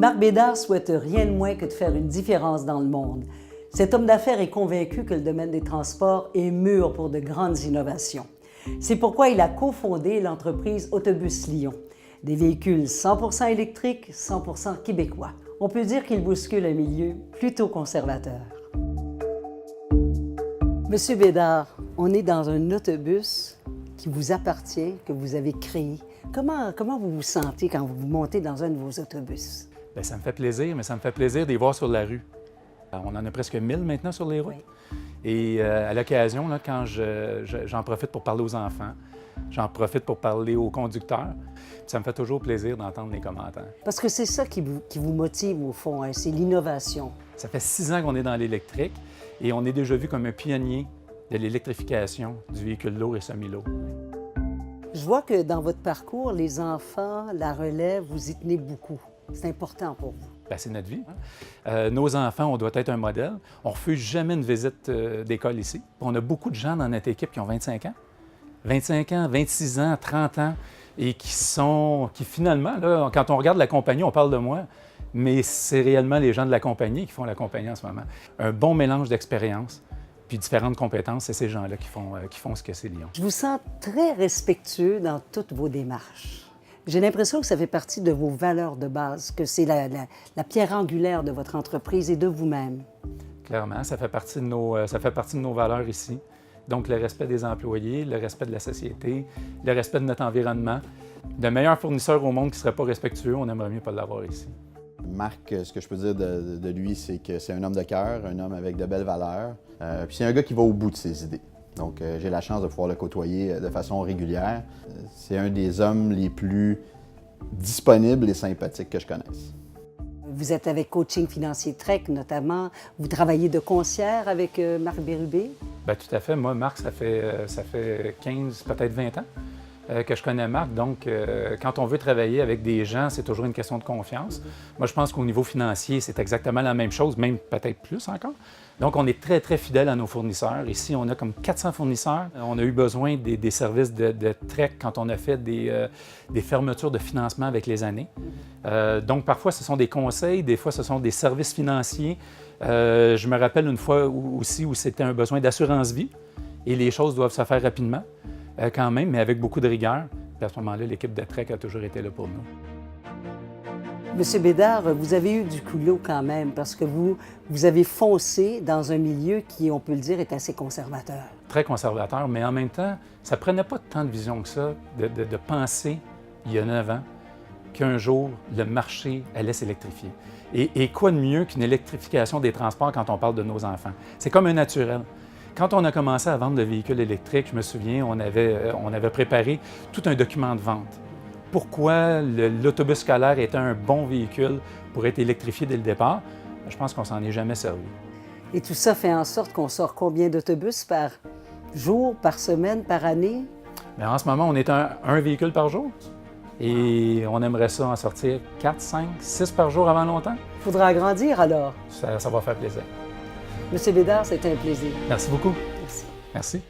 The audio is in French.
Marc Bédard souhaite rien de moins que de faire une différence dans le monde. Cet homme d'affaires est convaincu que le domaine des transports est mûr pour de grandes innovations. C'est pourquoi il a cofondé l'entreprise Autobus Lyon. Des véhicules 100% électriques, 100% québécois. On peut dire qu'il bouscule un milieu plutôt conservateur. Monsieur Bédard, on est dans un autobus qui vous appartient, que vous avez créé. Comment vous vous sentez quand vous montez dans un de vos autobus? Bien, ça me fait plaisir, mais ça me fait plaisir de les voir sur la rue. On en a presque 1000 maintenant sur les routes. Oui. Et à l'occasion, là, quand j'en profite pour parler aux enfants, j'en profite pour parler aux conducteurs. Puis ça me fait toujours plaisir d'entendre les commentaires. Parce que c'est ça qui vous motive au fond, hein, c'est l'innovation. Ça fait 6 ans qu'on est dans l'électrique et on est déjà vu comme un pionnier de l'électrification du véhicule lourd et semi-lourd. Je vois que dans votre parcours, les enfants, la relève, vous y tenez beaucoup. C'est important pour vous. Bien, c'est notre vie. Nos enfants, on doit être un modèle. On ne refuse jamais une visite d'école ici. On a beaucoup de gens dans notre équipe qui ont 25 ans. 25 ans, 26 ans, 30 ans, et qui finalement, là, quand on regarde la compagnie, on parle de moi, mais c'est réellement les gens de la compagnie qui font la compagnie en ce moment. Un bon mélange d'expérience puis différentes compétences, c'est ces gens-là qui font ce que c'est Lyon. Je vous sens très respectueux dans toutes vos démarches. J'ai l'impression que ça fait partie de vos valeurs de base, que c'est la pierre angulaire de votre entreprise et de vous-même. Clairement, ça fait partie de nos valeurs ici. Donc, le respect des employés, le respect de la société, le respect de notre environnement. Le meilleur fournisseur au monde qui ne serait pas respectueux, on aimerait mieux pas l'avoir ici. Marc, ce que je peux dire de lui, c'est que c'est un homme de cœur, un homme avec de belles valeurs. Puis c'est un gars qui va au bout de ses idées. Donc, j'ai la chance de pouvoir le côtoyer de façon régulière. C'est un des hommes les plus disponibles et sympathiques que je connaisse. Vous êtes avec Coaching Financier Trek, notamment. Vous travaillez de concert avec Marc Bérubé? Bien, tout à fait. Moi, Marc, ça fait 15, peut-être 20 ans que je connais Marc. Donc, quand on veut travailler avec des gens, c'est toujours une question de confiance. Moi, je pense qu'au niveau financier, c'est exactement la même chose, même peut-être plus encore. Donc, on est très, très fidèles à nos fournisseurs. Ici, on a comme 400 fournisseurs. On a eu besoin des services de Trek quand on a fait des fermetures de financement avec les années. Donc, parfois, ce sont des conseils, des fois, ce sont des services financiers. Je me rappelle une fois aussi où c'était un besoin d'assurance-vie et les choses doivent se faire rapidement, quand même, mais avec beaucoup de rigueur. Puis à ce moment-là, l'équipe de Trek a toujours été là pour nous. Monsieur Bédard, vous avez eu du culot quand même, parce que vous avez foncé dans un milieu qui, on peut le dire, est assez conservateur. Très conservateur, mais en même temps, ça ne prenait pas tant de vision que ça de penser, il y a 9 ans, qu'un jour, le marché allait s'électrifier. Et quoi de mieux qu'une électrification des transports quand on parle de nos enfants? C'est comme un naturel. Quand on a commencé à vendre le véhicule électrique, je me souviens, on avait préparé tout un document de vente. Pourquoi l'autobus scolaire était un bon véhicule pour être électrifié dès le départ? Je pense qu'on s'en est jamais servi. Et tout ça fait en sorte qu'on sort combien d'autobus par jour, par semaine, par année? Bien, en ce moment, on est un véhicule par jour. Et on aimerait ça en sortir 4, 5, 6 par jour avant longtemps. Il faudra agrandir alors. Ça va faire plaisir. Monsieur Bédard, c'était un plaisir. Merci beaucoup. Merci. Merci.